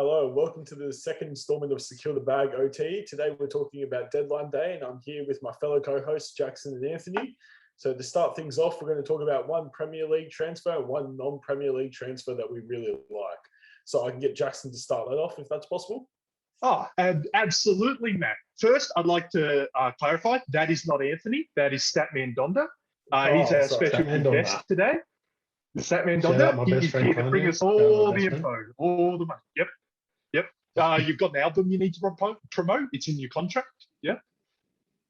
Hello, welcome to the second installment of Secure the Bag OT. Today we're talking about deadline day, and I'm here with my fellow co-hosts Jackson and Anthony. So to start things off, we're going to talk about one Premier League transfer and one non-Premier League transfer that we really like. So I can get Jackson to start that off if that's possible. Oh, absolutely, Matt. First, I'd like to clarify, that is not Anthony. That is Statman Donda. He's our special guest today. Statman Donda, he's here to bring us all the info, all the money. Yep. You've got an album you need to promote. It's in your contract. Yeah.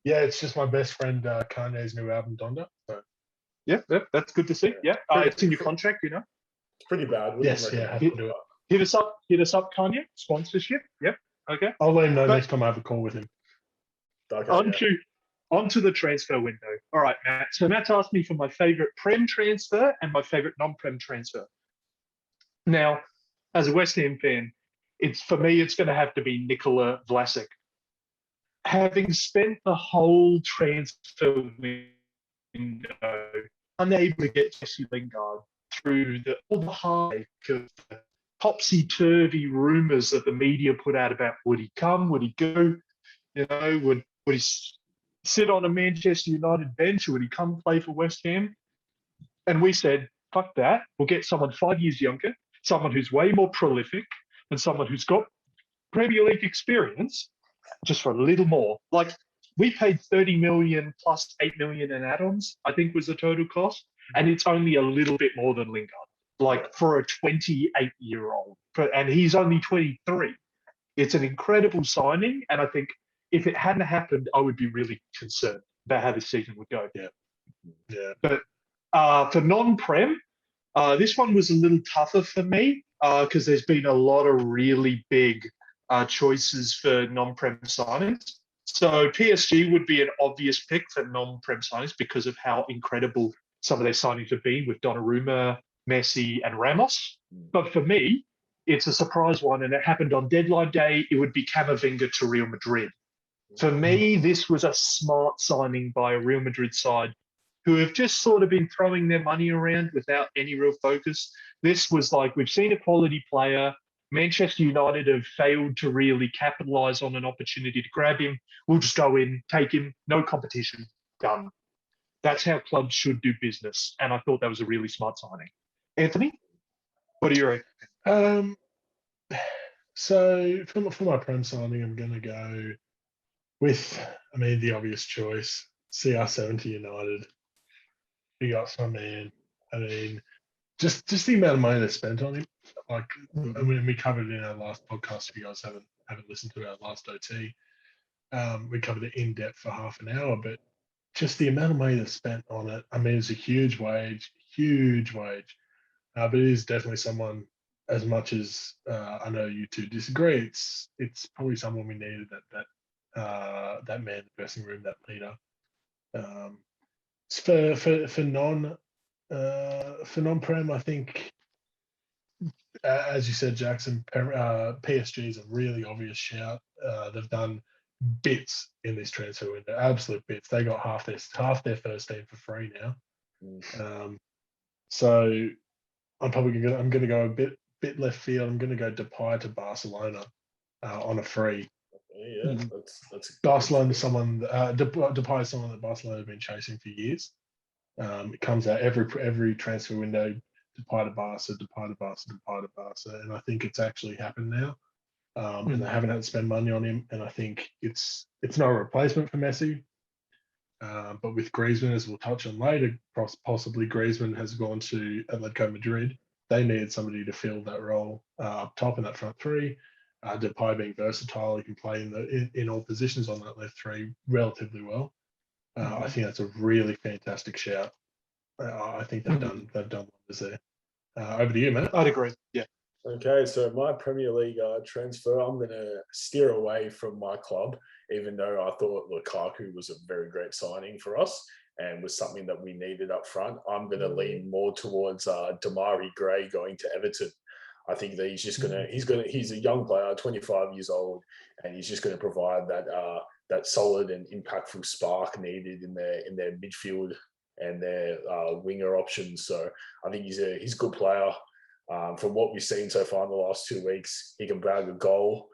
Yeah, it's just my best friend Kanye's new album, Donda. So. Yep, that's good to see. Yeah, it's in your contract, you know. It's pretty bad. Yes, yeah, I have to do it. Hit us up, Kanye. Sponsorship. Yep. Okay. I'll let him know next time I have a call with him. Okay, onto the transfer window. All right, Matt. So Matt's asked me for my favorite Prem transfer and my favorite non-Prem transfer. Now, as a West Ham fan, it's going to have to be Nikola Vlasic. Having spent the whole transfer window unable to get Jesse Lingard through all the hype of the topsy-turvy rumours that the media put out about would he come, would he go, you know, would he sit on a Manchester United bench, or would he come play for West Ham? And we said, fuck that, we'll get someone 5 years younger, someone who's way more prolific, and someone who's got Premier League experience, just for a little more. Like, we paid 30 million plus 8 million in add-ons, I think was the total cost, and it's only a little bit more than Lingard, like for a 28-year-old, and he's only 23. It's an incredible signing, and I think if it hadn't happened, I would be really concerned about how this season would go. Yeah. But for non-Prem, this one was a little tougher for me because there's been a lot of really big choices for non-Prem signings. So PSG would be an obvious pick for non-Prem signings because of how incredible some of their signings have been with Donnarumma, Messi, and Ramos. But for me, it's a surprise one, and it happened on deadline day. It would be Camavinga to Real Madrid. For me, this was a smart signing by a Real Madrid side who have just sort of been throwing their money around without any real focus. This was like, we've seen a quality player. Manchester United have failed to really capitalise on an opportunity to grab him. We'll just go in, take him, no competition, done. That's how clubs should do business. And I thought that was a really smart signing. Anthony, what do you reckon? So for my Prem signing, I'm going to go with, the obvious choice, CR7 to United. We got my man. Just the amount of money they spent on him. Like, we covered it in our last podcast. If you guys haven't listened to our last OT, we covered it in depth for half an hour. But just the amount of money they spent on it. It's a huge wage. But it is definitely someone. As much as I know you two disagree, it's probably someone we needed that man in the dressing room, that leader. For non-Prem, I think, as you said, Jackson, PSG is a really obvious shout. They've done bits in this transfer window, absolute bits. They got half their first team for free now. So I'm going to go a bit left field. I'm going to go Depay to Barcelona on a free. Yeah, that's Barcelona is someone. Depay is someone that Barcelona have been chasing for years. It comes out every transfer window. Depay to Barca, and I think it's actually happened now. And they haven't had to spend money on him. And I think it's not a replacement for Messi. But with Griezmann, as we'll touch on later, possibly Griezmann has gone to Atletico Madrid. They needed somebody to fill that role up top in that front three. Depay being versatile, he can play in all positions on that left three relatively well. I think that's a really fantastic shout. I think they've done wonders there. Over to you, Matt. I'd agree. Yeah. Okay, so my Premier League transfer, I'm going to steer away from my club, even though I thought Lukaku was a very great signing for us and was something that we needed up front. I'm going to lean more towards Damari Gray going to Everton. I think that he's a young player, 25 years old, and he's just going to provide that solid and impactful spark needed in their midfield and their winger options. So I think he's a good player. From what we've seen so far in the last 2 weeks, he can bag a goal,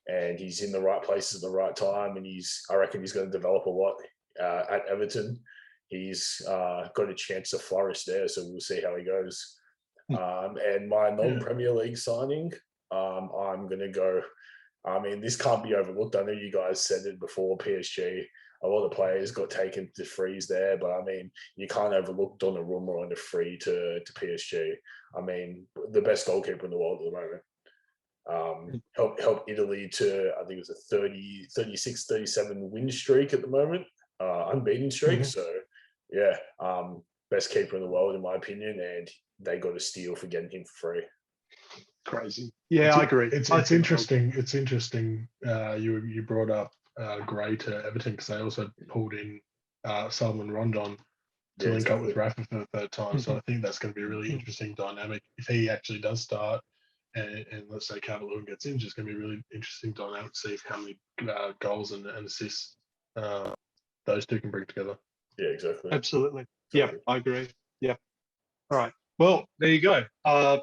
and he's in the right places at the right time. And I reckon he's going to develop a lot at Everton. He's got a chance to flourish there, so we'll see how he goes. And my non-Premier League signing, I'm going to go. I mean, this can't be overlooked. I know you guys said it before, PSG. A lot of players got taken to frees there, but I mean, you can't overlook Donnarumma on a free to PSG. I mean, the best goalkeeper in the world at the moment. Help Italy to, I think it was a 36, 37 win streak at the moment, unbeaten streak. So, yeah, best keeper in the world, in my opinion, and they got a steal for getting him for free. Crazy. Yeah, I agree. It's interesting. It's interesting. You brought up Gray to Everton because they also pulled in Salman Rondon to link up with Rafa for the third time. So I think that's going to be a really interesting dynamic if he actually does start. And let's say Calvert-Lewin gets injured, it's going to be a really interesting dynamic to see how many goals and assists those two can bring together. Yeah, exactly. Absolutely. Yeah, I agree. Yeah. All right. Well, there you go.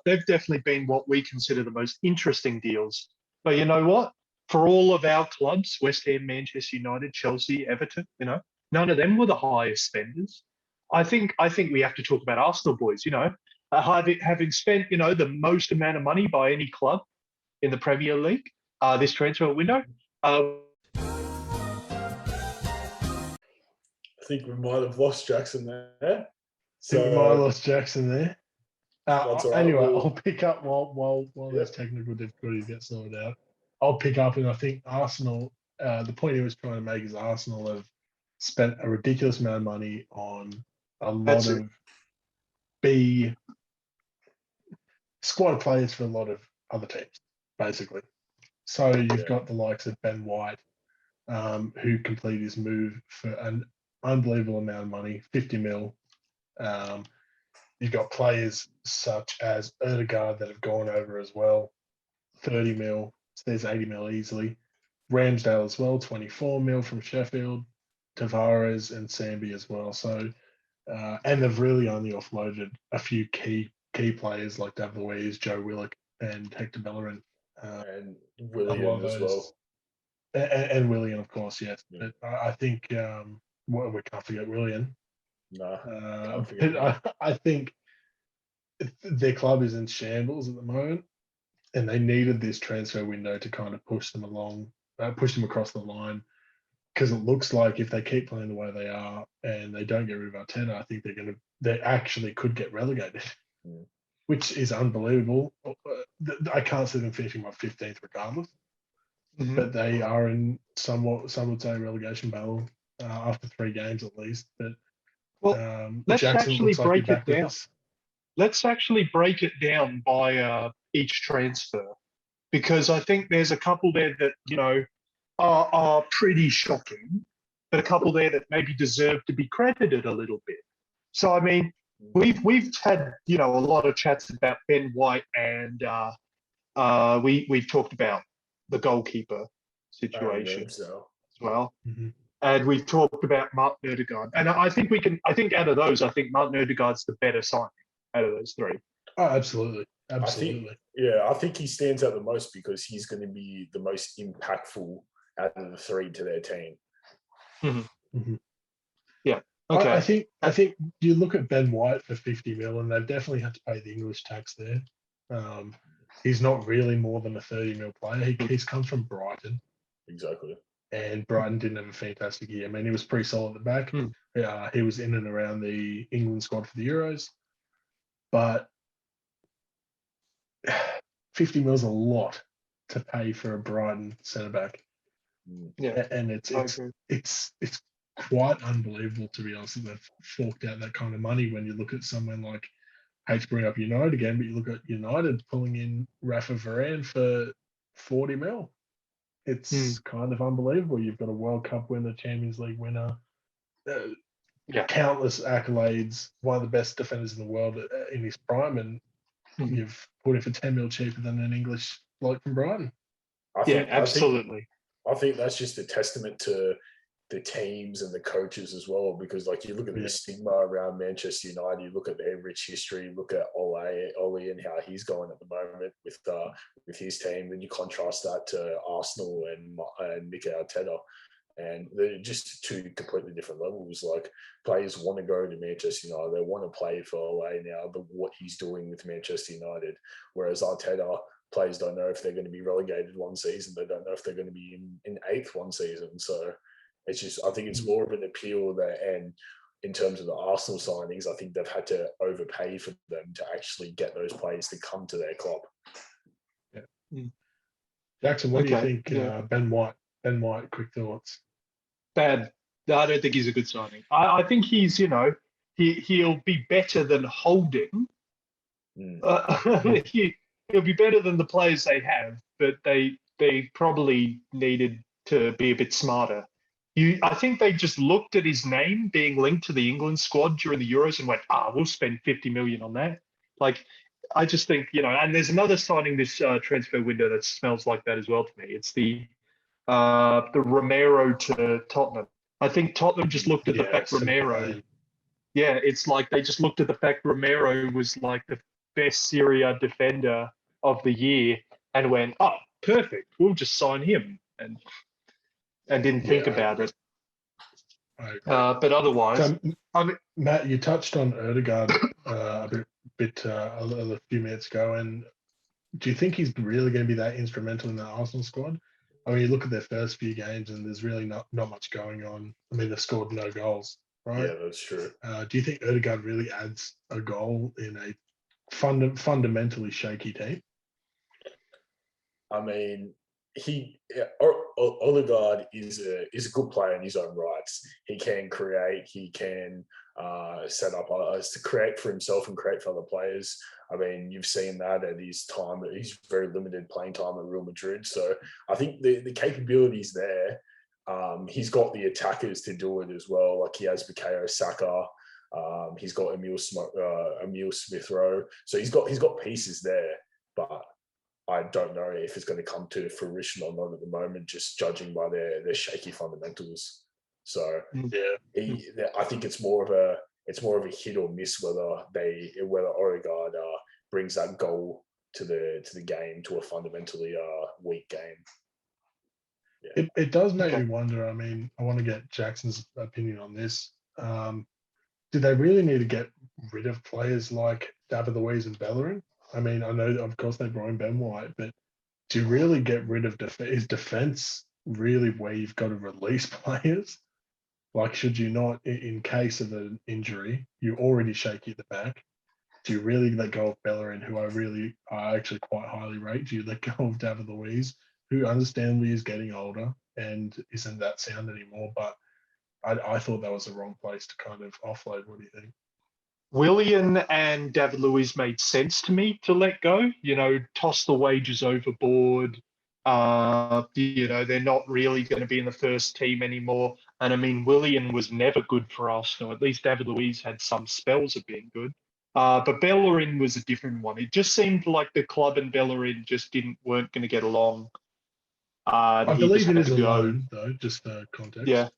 They've definitely been what we consider the most interesting deals. But you know what? For all of our clubs, West Ham, Manchester United, Chelsea, Everton, none of them were the highest spenders. I think we have to talk about Arsenal, boys. Having spent the most amount of money by any club in the Premier League this transfer window. I think we might have lost Jackson there. So we might have lost Jackson there. Anyway, I'll pick up while those technical difficulties get sorted out. I'll pick up, and I think Arsenal. The point he was trying to make is Arsenal have spent a ridiculous amount of money on a lot of B squad players for a lot of other teams, basically. So you've got the likes of Ben White, who completed his move for an unbelievable amount of money, 50 mil. You've got players such as Erdegaard that have gone over as well, 30 mil. So there's 80 mil easily. Ramsdale as well, 24 mil from Sheffield. Tavares and Sambi as well. So, and they've really only offloaded a few key players like David Luiz, Joe Willock, and Hector Bellerin. And William as well. And William, of course, yes. Yeah. But I think we can't forget William. No, I think their club is in shambles at the moment, and they needed this transfer window to kind of push them along, push them across the line. Because it looks like if they keep playing the way they are and they don't get rid of Arteta, I think they actually could get relegated, which is unbelievable. I can't see them finishing 15th regardless, but they are in some would say relegation battle after 3 games at least. But let's Jackson actually break it down. Let's actually break it down by each transfer, because I think there's a couple there that are pretty shocking, but a couple there that maybe deserve to be credited a little bit. So I mean, we've had a lot of chats about Ben White, and we've talked about the goalkeeper situation as well. And we've talked about Martin Ødegaard. And I think out of those, I think Martin Ødegaard's the better signing out of those 3. Oh, absolutely. Absolutely. I think he stands out the most because he's going to be the most impactful out of the 3 to their team. Yeah. Okay. I think you look at Ben White for 50 mil, and they've definitely had to pay the English tax there. He's not really more than a 30 mil player. He's come from Brighton. Exactly. And Brighton didn't have a fantastic year. I mean, he was pretty solid at the back. He was in and around the England squad for the Euros. But 50 mil is a lot to pay for a Brighton centre back. Yeah, and it's quite unbelievable, to be honest, that they've forked out that kind of money when you look at someone like, I hate to bring up United again, but you look at United pulling in Rafa Varane for 40 mil. It's kind of unbelievable. You've got a World Cup winner, Champions League winner, countless accolades, one of the best defenders in the world in his prime, and you've put him for 10 mil cheaper than an English bloke from Brighton. Absolutely. I think that's just a testament to the teams and the coaches as well, because like you look at the stigma around Manchester United, you look at their rich history, look at Ole and how he's going at the moment with his team, then you contrast that to Arsenal and Mikel Arteta, and they're just two completely different levels. Like players want to go to Manchester United, they want to play for Ole now, but what he's doing with Manchester United, whereas Arteta, players don't know if they're going to be relegated one season, they don't know if they're going to be in eighth one season, so. It's just, I think it's more of an appeal there. And in terms of the Arsenal signings, I think they've had to overpay for them to actually get those players to come to their club. Yeah. Jackson, what do you think? Ben White, quick thoughts. Bad. I don't think he's a good signing. I think he's, he'll be better than Holding. He'll be better than the players they have, but they probably needed to be a bit smarter. I think they just looked at his name being linked to the England squad during the Euros and went, we'll spend 50 million on that. Like, I just think, and there's another signing this transfer window that smells like that as well to me. It's the Romero to Tottenham. I think Tottenham just looked at the fact Romero. Yeah, it's like they just looked at the fact Romero was like the best Serie A defender of the year and went, perfect, we'll just sign him. And didn't think about it. But otherwise, Matt, you touched on Ødegaard a few minutes ago, and do you think he's really going to be that instrumental in the Arsenal squad? I mean, you look at their first few games, and there's really not much going on. I mean, they've scored no goals, right? Yeah, that's true. Do you think Ødegaard really adds a goal in a fundamentally shaky team? I mean, Ødegaard is a good player in his own rights. He can create, he can set up to create for himself and create for other players. I mean, you've seen that at his time. He's very limited playing time at Real Madrid. So I think the capabilities there. He's got the attackers to do it as well. Like he has Bukayo Saka. He's got Emil Smith-Rowe. So he's got pieces there, but I don't know if it's going to come to fruition or not at the moment, just judging by their shaky fundamentals. So I think it's more of a hit or miss whether Ødegaard brings that goal to the game, to a fundamentally weak game. Yeah. It does make me wonder. I mean, I want to get Jackson's opinion on this. Do they really need to get rid of players like David Luiz and Bellerin? I mean, I know, of course, they brought in Ben White, but to really get rid of is defense really where you've got to release players? Like, should you not, in case of an injury, you're already shaky at the back, do you really let go of Bellerin, who I actually quite highly rate? Do you let go of David Luiz, who understandably is getting older and isn't that sound anymore? But I thought that was the wrong place to kind of offload. What do you think? Willian and David Luiz made sense to me to let go, toss the wages overboard. They're not really going to be in the first team anymore. And I mean, Willian was never good for Arsenal. At least David Luiz had some spells of being good. But Bellerin was a different one. It just seemed like the club and Bellerin just weren't going to get along. I believe it is a loan, though, just for context.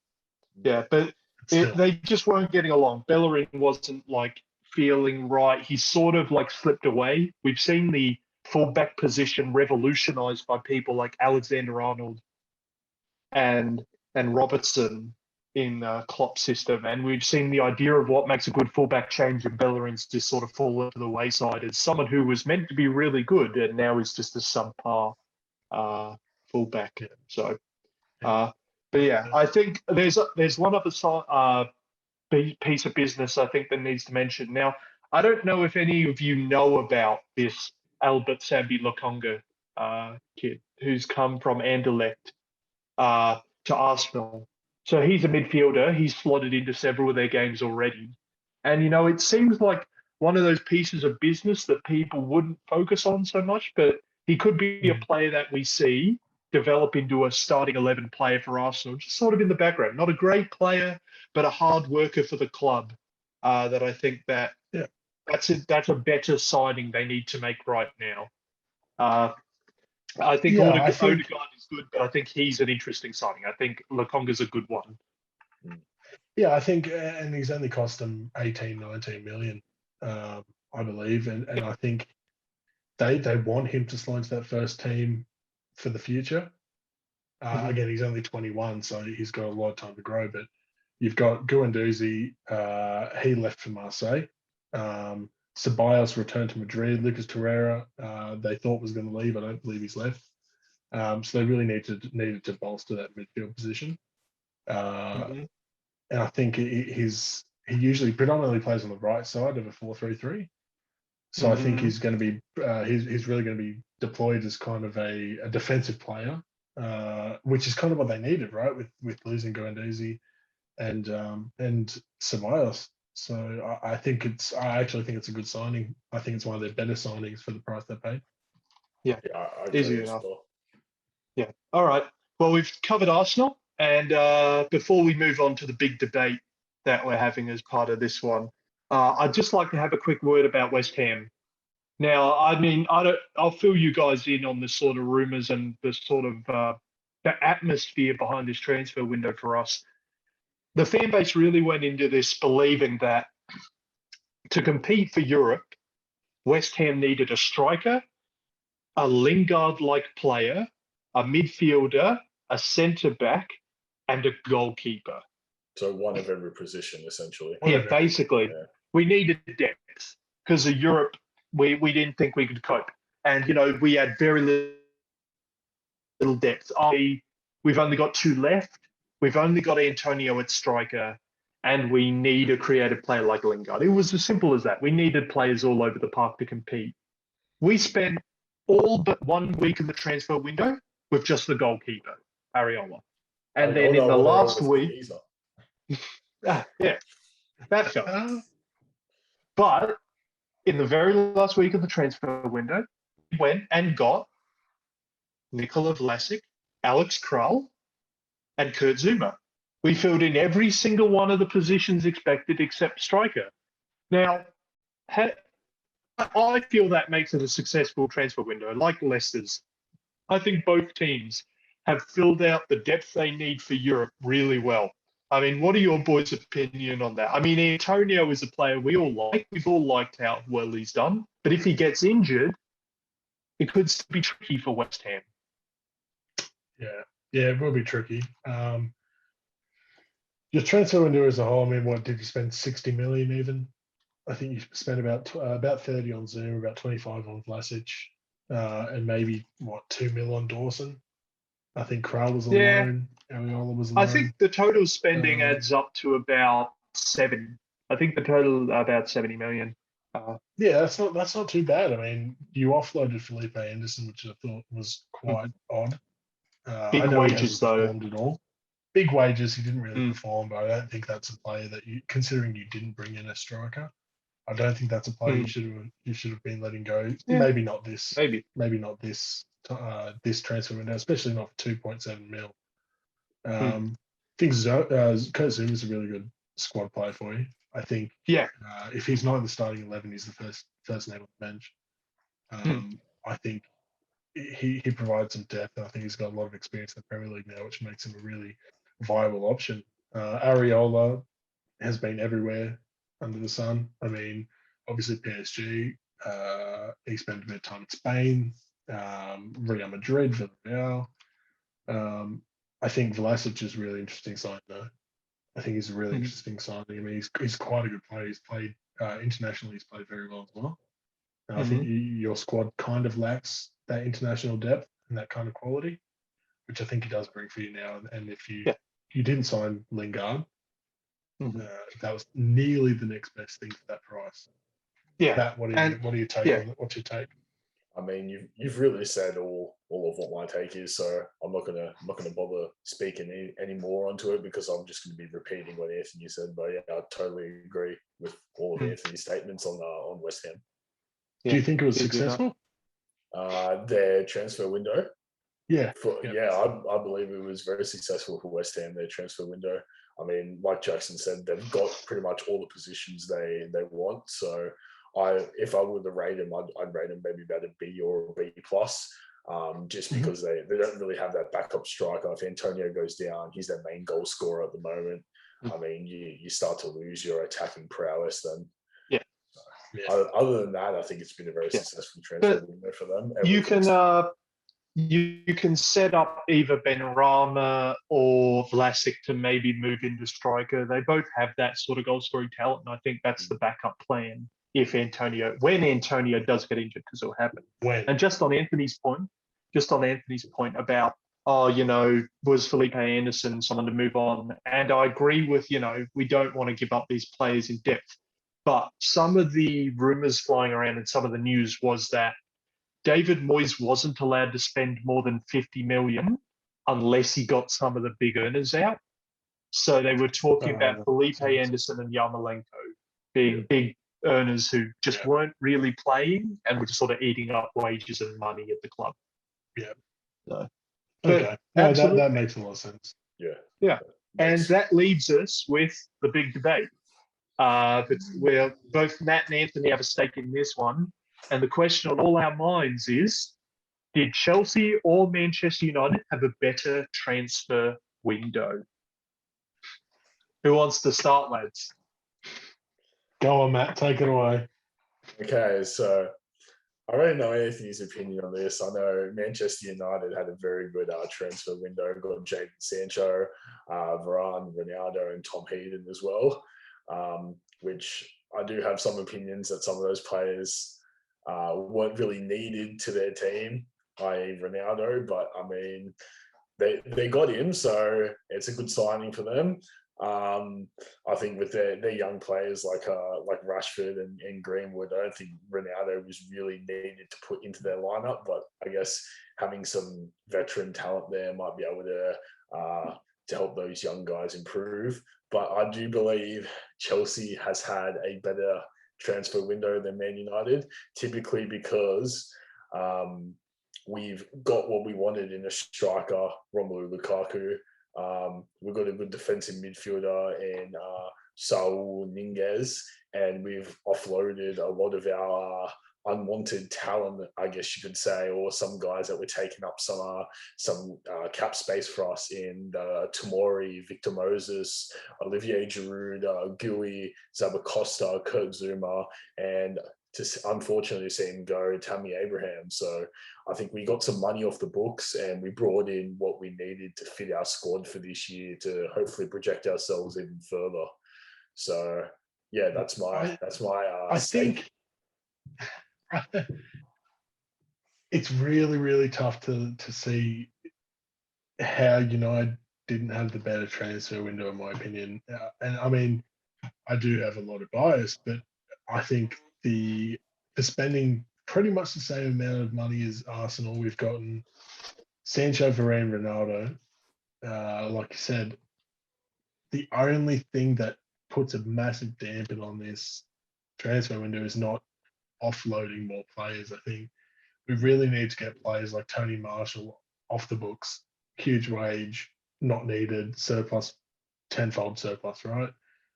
Yeah, but they just weren't getting along. Bellerin wasn't feeling right. He sort of slipped away. We've seen the fullback position revolutionized by people like Alexander-Arnold and Robertson in Klopp's system, and we've seen the idea of what makes a good fullback change, and Bellerin's just sort of fall to the wayside as someone who was meant to be really good and now is just a subpar fullback. So, but yeah, I think there's one other piece of business I think that needs to mention. Now, I don't know if any of you know about this Albert Sambi Lokonga kid who's come from Anderlecht to Arsenal. So he's a midfielder. He's slotted into several of their games already. And, it seems like one of those pieces of business that people wouldn't focus on so much, but he could be a player that we see develop into a starting 11 player for Arsenal, just sort of in the background. Not a great player, but a hard worker for the club that I think that's a better signing they need to make right now. I think Odegaard is good, but I think he's an interesting signing. I think Lokonga's a good one. Yeah, I think, and he's only cost them 18, 19 million, I believe, and I think they want him to slot into that first team for the future. Again, he's only 21, so he's got a lot of time to grow. But you've got Guendouzi, he left for Marseille. Ceballos returned to Madrid. Lucas Torreira, they thought was going to leave. I don't believe he's left. So they really needed to bolster that midfield position. And I think he usually predominantly plays on the right side of a 4-3-3. So I think he's going to be he's really going to be deployed as kind of a defensive player, which is kind of what they needed, right? With losing Guendouzi and Ceballos. So I actually think it's a good signing. I think it's one of their better signings for the price they paid. Yeah, I easy enough. Yeah. All right. Well, we've covered Arsenal. And before we move on to the big debate that we're having as part of this one, I'd just like to have a quick word about West Ham. Now, I mean, I'll fill you guys in on the sort of rumours and the sort of the atmosphere behind this transfer window for us. The fan base really went into this believing that to compete for Europe, West Ham needed a striker, a Lingard-like player, a midfielder, a centre-back, and a goalkeeper. So one of every position, essentially. Yeah, basically. Yeah. We needed depth because of Europe, we didn't think we could cope. And, we had very little depth. We've only got 2 left. We've only got Antonio at striker, and we need a creative player like Lingard. It was as simple as that. We needed players all over the park to compete. We spent all but 1 week in the transfer window with just the goalkeeper, Areola. And then in the last week, yeah, that's go. But in the very last week of the transfer window, we went and got Nikola Vlasic, Alex Krull, and Kurt Zuma. We filled in every single one of the positions expected except striker. Now, I feel that makes it a successful transfer window, like Leicester's. I think both teams have filled out the depth they need for Europe really well. I mean, what are your boys' opinion on that? I mean, Antonio is a player we all like. We've all liked how well he's done. But if he gets injured, it could still be tricky for West Ham. Yeah, it will be tricky. Your transfer window as a whole, I mean, what did you spend? 60 million even? I think you spent about 30 on Zoom, about 25 on Vlasic, and maybe 2 mil on Dawson. I think Krull was a loan. Areola was a loan. I think the total spending adds up to about 7. I think the total about 70 million. Yeah, that's not too bad. I mean, you offloaded Felipe Anderson, which I thought was quite odd. Big wages, though. At all. Big wages. He didn't really perform, but I don't think that's a player that considering you didn't bring in a striker, I don't think that's a player you should have been letting go. Yeah. Maybe not this. Maybe not this. This transfer window, especially not for 2.7 mil. I think Kurt Zuma is a really good squad player for you. I think. Yeah. If he's not in the starting 11, he's the first name on the bench. I think he provides some depth, and I think he's got a lot of experience in the Premier League now, which makes him a really viable option. Areola has been everywhere under the sun. I mean, obviously PSG. He spent a bit of time in Spain. Real Madrid, Villarreal. I think Vlasic is a really interesting sign, though. I think he's a really interesting signing. I mean, he's quite a good player. He's played internationally. He's played very well as well. And I think your squad kind of lacks that international depth and that kind of quality, which I think he does bring for you now. And if you didn't sign Lingard, that was nearly the next best thing for that price. Yeah. What do you take on? What's your take? I mean, you've really said all of what my take is, so I'm not gonna bother speaking any more onto it because I'm just gonna be repeating what Anthony said. But yeah, I totally agree with all of Anthony's statements on West Ham. Do you think it was successful? Their transfer window. Yeah. I believe it was very successful for West Ham. Their transfer window. I mean, like Jackson said, they've got pretty much all the positions they want. So. If I were to rate them, I'd rate them maybe about a B or a B plus, just because they don't really have that backup striker. If Antonio goes down, he's their main goal scorer at the moment. I mean, you start to lose your attacking prowess then. Yeah. Other than that, I think it's been a very successful transfer window for them. You can set up either Benrahma or Vlasic to maybe move into striker. They both have that sort of goal scoring talent, and I think that's the backup plan when Antonio does get injured, because it'll happen. And just on Anthony's point about, was Felipe Anderson someone to move on? And I agree with, we don't want to give up these players in depth. But some of the rumors flying around and some of the news was that David Moyes wasn't allowed to spend more than 50 million unless he got some of the big earners out. So they were talking about Felipe Anderson and Yarmolenko being big earners who just weren't really playing and were just sort of eating up wages and money at the club. Yeah. So, okay. No, that makes a lot of sense. Yeah. Yeah. And that leaves us with the big debate. But where both Matt and Anthony have a stake in this one. And the question on all our minds is, did Chelsea or Manchester United have a better transfer window? Who wants to start, lads? Go on, Matt. Take it away. Okay, so I don't know Anthony's opinion on this. I know Manchester United had a very good transfer window. Got Jadon Sancho, Varane, Ronaldo, and Tom Heaton as well, which I do have some opinions that some of those players weren't really needed to their team, i.e. Ronaldo, but I mean, they got him, so it's a good signing for them. I think with their young players like Rashford and Greenwood, I don't think Ronaldo was really needed to put into their lineup, but I guess having some veteran talent there might be able to help those young guys improve. But I do believe Chelsea has had a better transfer window than Man United, typically because we've got what we wanted in a striker, Romelu Lukaku. We've got a good defensive midfielder in Saul Niguez, and we've offloaded a lot of our unwanted talent, I guess you could say, or some guys that were taking up some cap space for us in Tomori, Victor Moses, Olivier Giroud, Gui, Zabacosta, Kurt Zuma, and to unfortunately see him go, Tammy Abraham. So I think we got some money off the books and we brought in what we needed to fit our squad for this year to hopefully project ourselves even further. So yeah, that's my I think it's really, really tough to see how United didn't have the better transfer window, in my opinion. And I mean, I do have a lot of bias, but I think the spending pretty much the same amount of money as Arsenal, we've gotten Sancho, Varane, Ronaldo. Like you said, the only thing that puts a massive dampen on this transfer window is not offloading more players. I think we really need to get players like Tony Marshall off the books, huge wage, not needed, surplus, tenfold surplus, right?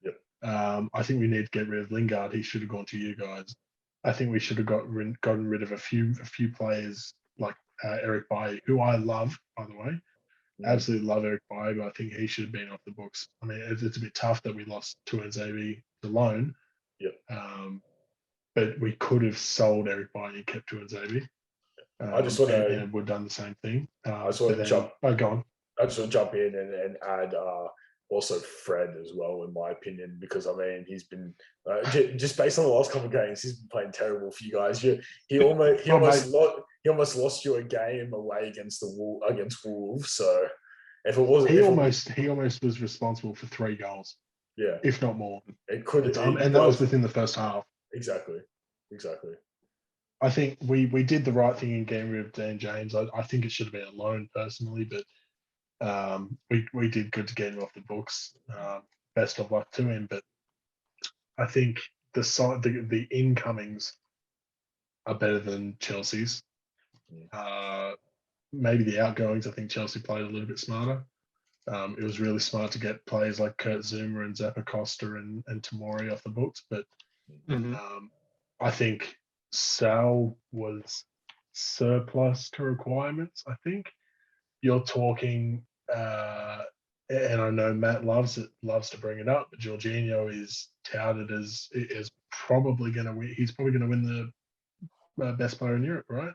Yep. I think we need to get rid of Lingard. He should have gone to you guys. I think we should have gotten rid of a few players like Eric Bailly, who I love, by the way. Absolutely love Eric Bailly, but I think he should have been off the books. I mean, it's a bit tough that we lost Tuanzebe to loan. Yep. But we could have sold Eric Bailly and kept Tuanzebe. I just want to. And would have done the same thing. I just want to jump. Oh, go on. I just want to jump in and add also Fred as well, in my opinion, because I mean he's been just based on the last couple of games, he's been playing terrible for you guys. He almost lost you a game away against Wolves. So if it wasn't, he almost was responsible for 3 goals. Yeah, if not more. It could have, and that was within the first half. Exactly. I think we did the right thing in getting rid of Dan James. I think it should have been a loan personally, but we did good to get him off the books. Best of luck to him, but I think the incomings are better than Chelsea's. Maybe the outgoings, I think Chelsea played a little bit smarter. It was really smart to get players like Kurt Zuma and Zappacosta and Tomori off the books, but I think Sal was surplus to requirements. I think you're talking, and I know Matt loves to bring it up, but Jorginho is touted as probably going to win. He's probably going to win the best player in Europe, right?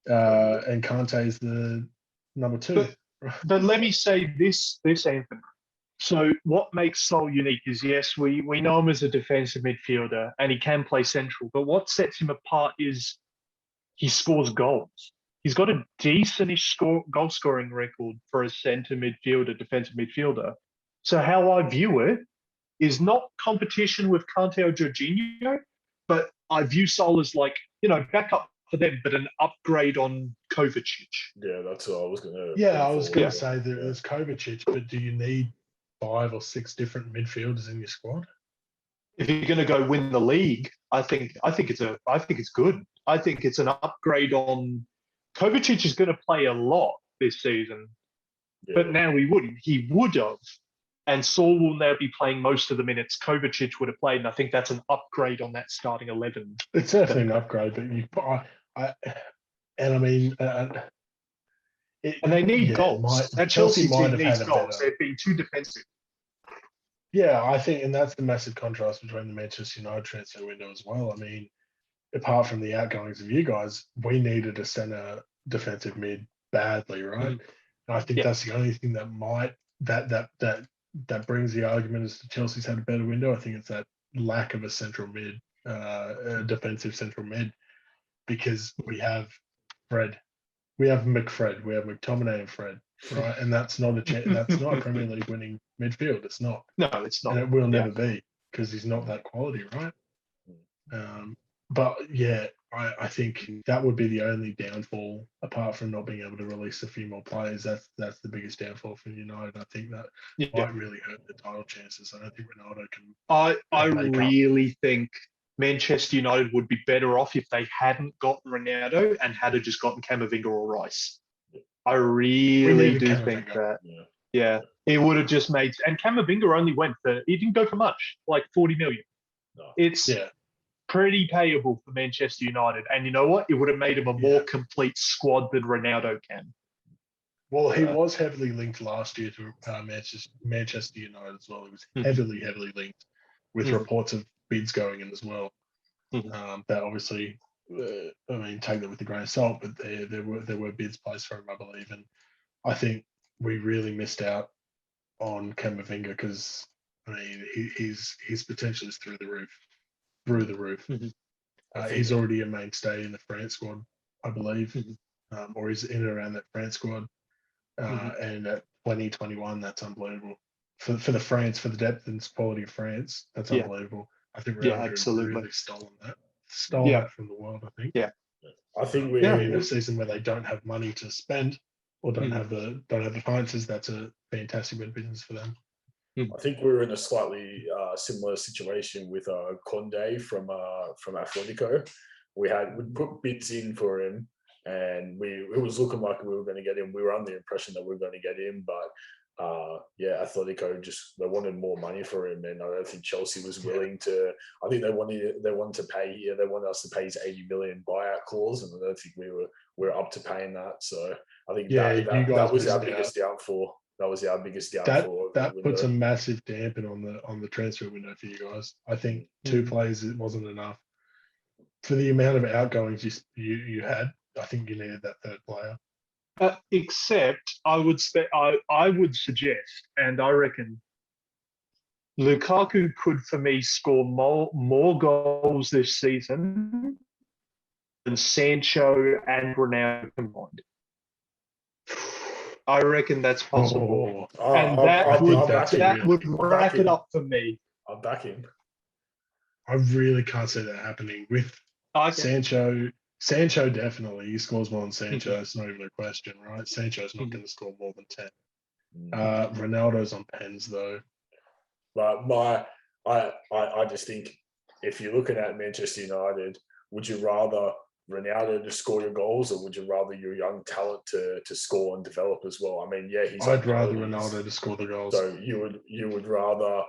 And Kante is the number 2. But let me say this, Anthony. So what makes Sol unique is, yes, we know him as a defensive midfielder and he can play central, but what sets him apart is he scores goals. He's got a decentish goal scoring record for a centre midfielder, defensive midfielder. So how I view it is not competition with Kante or Jorginho, but I view Sol as like, back up for them, but an upgrade on Kovacic. Yeah, that's what I was going to. Yeah, I was going to say there's Kovacic, but do you need 5 or 6 different midfielders in your squad? If you're going to go win the league, I think it's good. I think it's an upgrade on. Kovacic is going to play a lot this season, but now he wouldn't. He would have, and Saul will now be playing most of the minutes Kovacic would have played, and I think that's an upgrade on that starting 11. It's definitely an upgrade, but and they need goals. That Chelsea team needs goals. They've been too defensive. Yeah, I think, and that's the massive contrast between the Manchester United transfer window as well. I mean, apart from the outgoings of you guys, we needed a centre defensive mid badly, right? And I think that's the only thing that brings the argument as to Chelsea's had a better window. I think it's that lack of a central mid, defensive central mid, because we have Fred, we have McFred, we have McTominay and Fred, right? And that's not a Premier League winning midfield. It's not. No, it's not. And it will never be, because he's not that quality, right? But yeah, I think that would be the only downfall, apart from not being able to release a few more players. That's the biggest downfall for United. I think that might really hurt the title chances. I don't think Ronaldo can. I really think Manchester United would be better off if they hadn't gotten Ronaldo and had just gotten Camavinga or Rice. I really do think that. Yeah, it would have just made. And Camavinga only went for. He didn't go for much, like 40 million. No. It's pretty payable for Manchester United. And you know what? It would have made him a more complete squad than Ronaldo can. Well, he was heavily linked last year to Manchester United as well. He was heavily linked with reports of bids going in as well. That obviously, take that with a grain of salt, but there were bids placed for him, I believe. And I think we really missed out on Camavinga because, his potential is through the roof. He's already a mainstay in the France squad, I believe, or he's in and around that France squad. And at 2021, that's unbelievable for the depth and quality of France. That's unbelievable. I think Ronaldo has really stolen that from the world. I think. I think we're in a season where they don't have money to spend or don't have the finances. That's a fantastic win business for them. I think we were in a slightly similar situation with Conde from Atletico. We put bids in for him, and it was looking like we were going to get him. We were under the impression that we were going to get him, but Atletico they wanted more money for him, and I don't think Chelsea was willing to. I think they wanted to pay. They wanted us to pay his 80 million buyout clause, and I don't think we were up to paying that. So I think that was our biggest downfall. That was our biggest downfall. That puts a massive dampen on the transfer window for you guys. I think 2 players it wasn't enough for the amount of outgoings you had. I think you needed that 3rd player. Except I would suggest, and I reckon Lukaku could, for me, score more goals this season than Sancho and Ronaldo combined. I reckon that's possible. And that would rack it up for me. I'll back him. I really can't see that happening with Sancho. Sancho definitely. He scores more than Sancho. It's not even a question, right? Sancho's not going to score more than 10. Ronaldo's on pens, though. But I just think if you're looking at Manchester United, would you rather Ronaldo to score your goals, or would you rather your young talent to score and develop as well? I'd rather Ronaldo to score the goals. So you would rather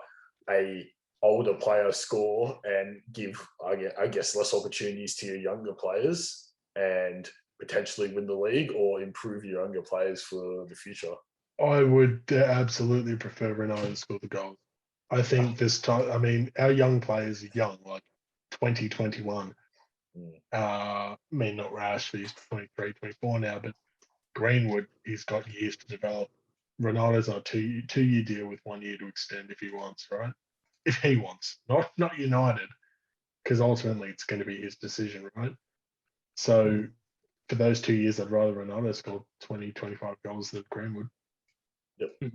a older player score and give, I guess, less opportunities to your younger players and potentially win the league, or improve your younger players for the future? I would absolutely prefer Ronaldo to score the goal. I think this time, I mean, our young players are young, like 2021. I mean, not Rashford, he's 23, 24 now, but Greenwood, he's got years to develop. Ronaldo's on a two-year deal with 1 year to extend if he wants, right? If he wants, not United, because ultimately it's going to be his decision, right? So for those 2 years, I'd rather Ronaldo score 20, 25 goals than Greenwood. Yep.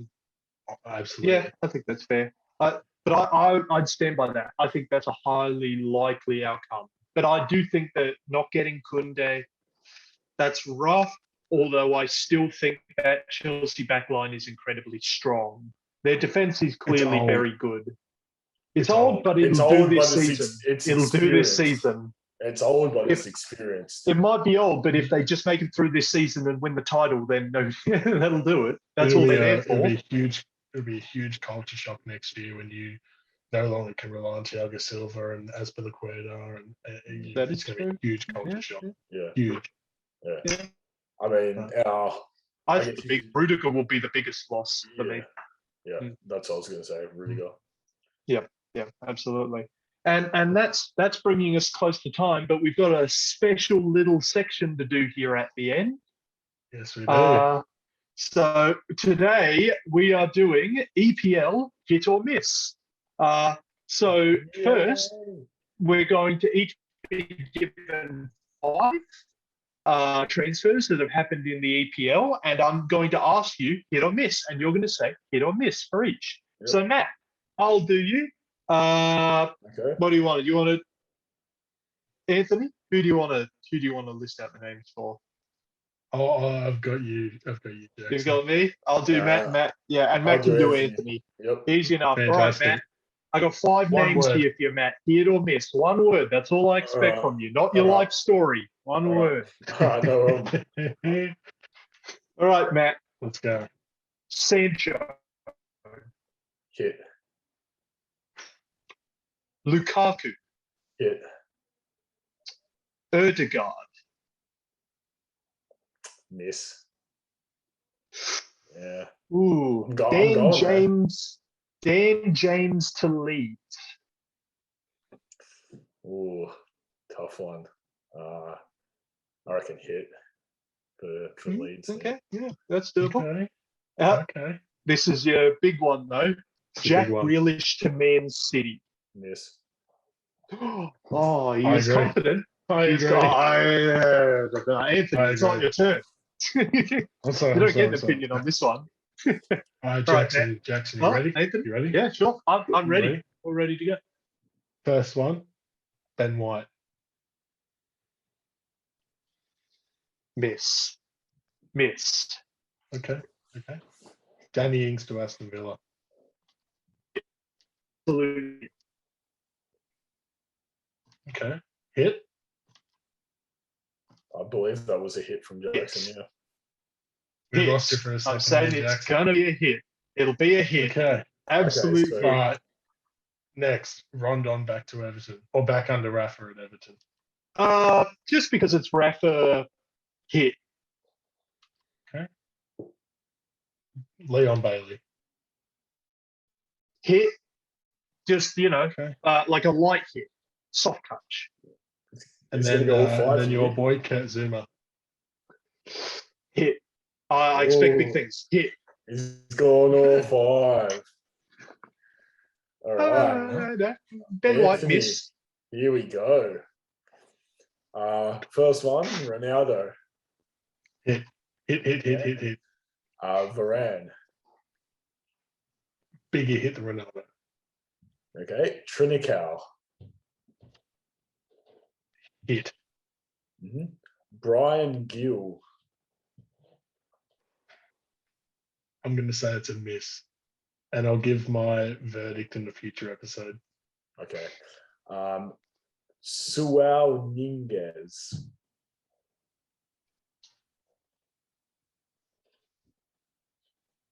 Absolutely. Yeah, I think that's fair. But I'd stand by that. I think that's a highly likely outcome. But I do think that not getting Koundé, that's rough, although I still think that Chelsea backline is incredibly strong. Their defense is clearly very good. It's old, but it'll do this season. It'll do this season. It's old, but it's experienced. It might be old, but if they just make it through this season and win the title, then no, that'll do it. That's all they're there for. It'll be a huge culture shock next year when you no longer can rely on Thiago Silva and Azpilicueta, and that it's going to be a huge culture shock. Yeah, huge. Yeah. I mean, I think Rudiger will be the biggest loss for me. Yeah, that's what I was going to say, Rudiger. Yeah, absolutely. And that's bringing us close to time, but we've got a special little section to do here at the end. Yes, we do. So today we are doing EPL hit or miss. So first, we're going to each be given 5 transfers that have happened in the EPL, and I'm going to ask you hit or miss, and you're going to say hit or miss for each. Yep. So Matt, I'll do you. Okay. What do you want? Do you want to, Anthony? Who do you want to list out the names for? Oh, I've got you, Jackson. You've got me. I'll do Matt. Yeah, and Matt can do Anthony. Yep. Easy enough. Fantastic. All right, Matt. I got 5 names here for you, Matt. Hit or miss. 1 word. That's all I expect from you. Not your life story. 1 word. All right, Matt. Let's go. Sancho. Hit. Lukaku. Hit. Erdegaard. Miss. Yeah. Ooh. Dan James to Leeds. Ooh, tough one. I reckon hit for Leeds. Okay, yeah, that's doable. Okay. This is your big one though. Jack Grealish to Man City. Miss. Oh, he's confident. Anthony, it's not your turn. You don't get an opinion on this one. Jackson, you ready? Nathan? You ready? Yeah, sure. I'm ready. We're ready to go. First one, Ben White. Miss. Okay. Danny Ings to Aston Villa. Absolutely. Okay. Hit. I believe that was a hit from Jackson. Yeah. We lost it for a second. I'm saying it's going to be a hit. It'll be a hit. Okay. Absolutely. All right. Next, Rondon back to Everton, or back under Rafa at Everton. Just because it's Rafa, hit. Okay. Leon Bailey. Hit. Just like a light hit, soft touch. And then your boy Kurt Zuma. Hit. I expect big things. Hit. He's gone all 5. All right. Ben White miss. Here we go. First one, Ronaldo. Hit. Varane. Bigger hit than Ronaldo. Okay. Trinicale. Hit. Mm-hmm. Brian Gill. I'm going to say it's a miss. And I'll give my verdict in the future episode. Okay. Saul Niguez.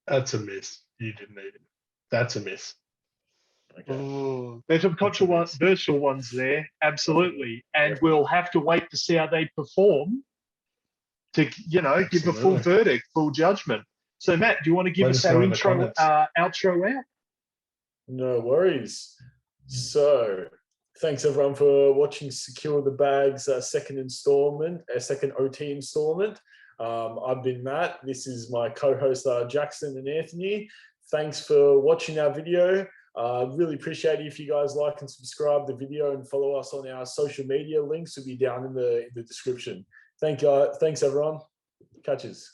That's a miss. You didn't need it. That's a miss. Okay. Oh, there's some controversial ones there, absolutely. And we'll have to wait to see how they perform to, give a full verdict, full judgment. So Matt, do you want to give Let us us know our in the intro, comments. outro out? No worries. So thanks everyone for watching Secure the Bags second OT installment. I've been Matt. This is my co-host Jackson and Anthony. Thanks for watching our video. Really appreciate it if you guys like and subscribe the video and follow us on our social media. Links will be down in the description. Thanks everyone. Catches.